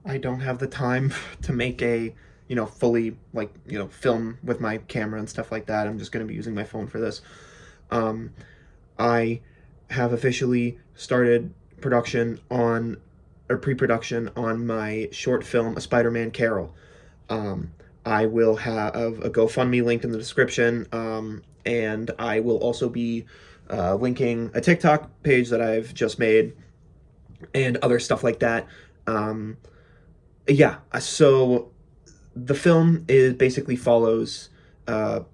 I don't have the time to make a, fully, like, film with my camera and stuff like that. I'm just going to be using my phone for this. Um, I have officially started production on, or pre-production on my short film, A Spider-Man Carol. Um, I will have a GoFundMe linked in the description, and I will also be linking a TikTok page that I've just made and other stuff like that. Um, yeah, so the film is basically follows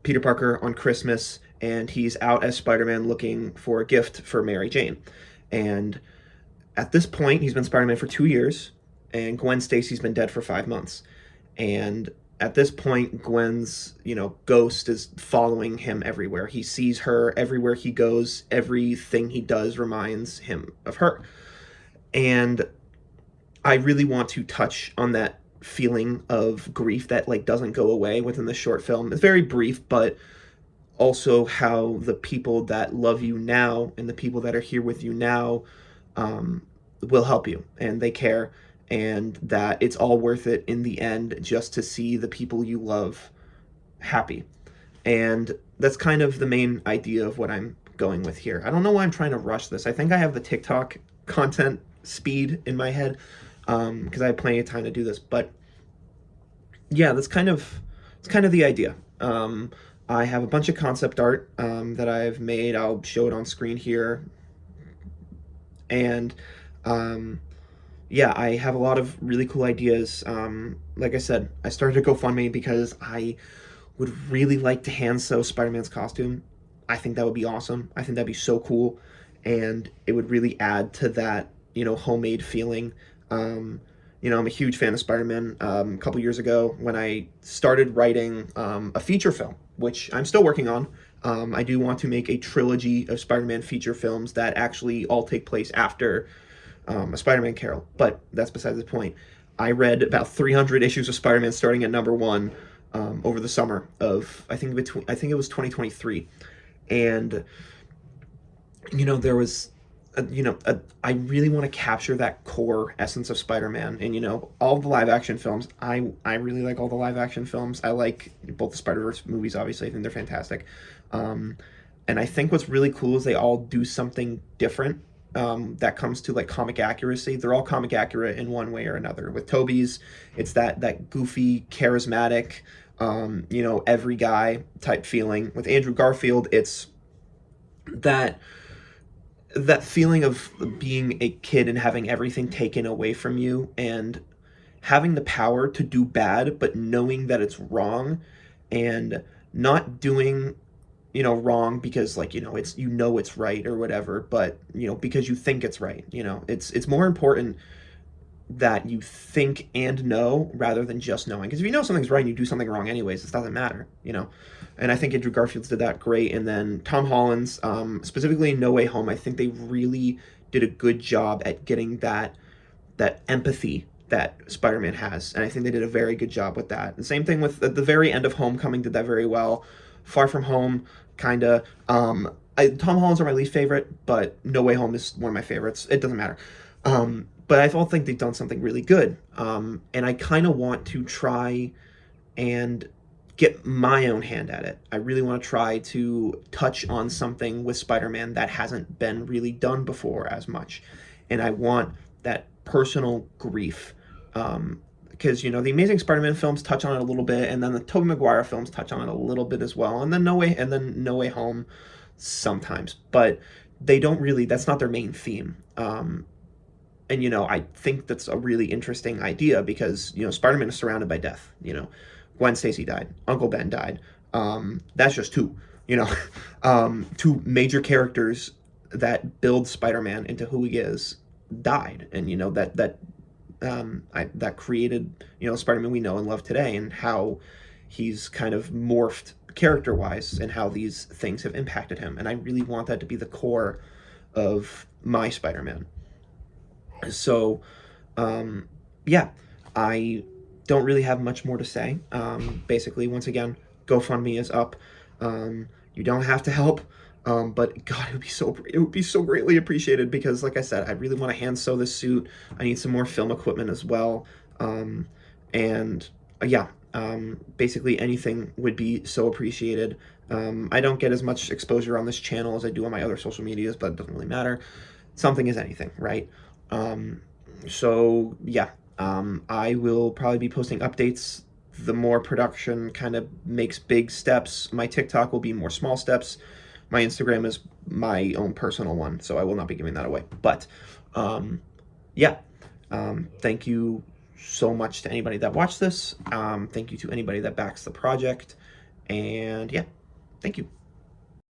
Peter Parker on Christmas, and he's out as Spider-Man looking for a gift for Mary Jane. And at this point, he's been Spider-Man for 2 years, and Gwen Stacy's been dead for 5 months. And at this point, Gwen's ghost is following him everywhere. He sees her everywhere he goes. Everything he does reminds him of her. And I really want to touch on that feeling of grief that like doesn't go away within the short film. It's very brief, but also how the people that love you now and the people that are here with you now um, will help you and they care, and that it's all worth it in the end just to see the people you love happy. And that's kind of the main idea of what I'm going with here. I don't know why I'm trying to rush this. I think I have the TikTok content speed in my head because I have plenty of time to do this. But yeah, that's kind of the idea. I have a bunch of concept art that I've made. I'll show it on screen here, and um, yeah, I have a lot of really cool ideas. Like I said, I started a GoFundMe because I would really like to hand sew Spider-Man's costume. I think that would be awesome. I think that'd be so cool, and it would really add to that homemade feeling. I'm a huge fan of Spider-Man. A couple years ago, when I started writing a feature film, which I'm still working on, I do want to make a trilogy of Spider-Man feature films that actually all take place after a Spider-Man Carol. But that's besides the point. I read about 300 issues of Spider-Man starting at number one over the summer of I think it was 2023, and there was I really want to capture that core essence of Spider-Man, and all the live action films. I really like all the live action films. I like both the Spider-Verse movies. Obviously, I think they're fantastic. Um, and I think what's really cool is they all do something different. That comes to like comic accuracy. They're all comic accurate in one way or another. With Toby's, it's that goofy, charismatic, every guy type feeling. With Andrew Garfield, it's that that feeling of being a kid and having everything taken away from you and having the power to do bad but knowing that it's wrong, and not doing wrong because like it's right or whatever, but because you think it's right. It's more important that you think and know rather than just knowing. Because if you know something's right and you do something wrong anyways, it doesn't matter. And I think Andrew Garfield's did that great. And then Tom Holland's, specifically in No Way Home, I think they really did a good job at getting that empathy that Spider-Man has, and I think they did a very good job with that. The same thing with the very end of Homecoming did that very well. Far From Home, kind of. Tom Holland's are my least favorite, but No Way Home is one of my favorites. It doesn't matter. But I don't think they've done something really good. And I kind of want to try and get my own hand at it. I really want to try to touch on something with Spider-Man that hasn't been really done before as much. And I want that personal grief. Because the Amazing Spider-Man films touch on it a little bit, and then the Tobey Maguire films touch on it a little bit as well, and then No Way Home sometimes, but they don't really. That's not their main theme. And I think that's a really interesting idea because Spider-Man is surrounded by death. Gwen Stacy died, Uncle Ben died. That's just two. You know, two major characters that build Spider-Man into who he is died, and that created Spider-Man we know and love today, and how he's kind of morphed character wise and how these things have impacted him. And I really want that to be the core of my Spider-Man. So, um, yeah, I don't really have much more to say. Basically, once again, GoFundMe is up. You don't have to help, but God, it would be so greatly appreciated because, like I said, I really want to hand sew this suit. I need some more film equipment as well. And yeah, basically anything would be so appreciated. I don't get as much exposure on this channel as I do on my other social medias, but it doesn't really matter. Something is anything, right? Um, so yeah, I will probably be posting updates. The more production kind of makes big steps. My TikTok will be more small steps. My Instagram is my own personal one, so I will not be giving that away. But yeah, thank you so much to anybody that watched this. Thank you to anybody that backs the project. And yeah, thank you.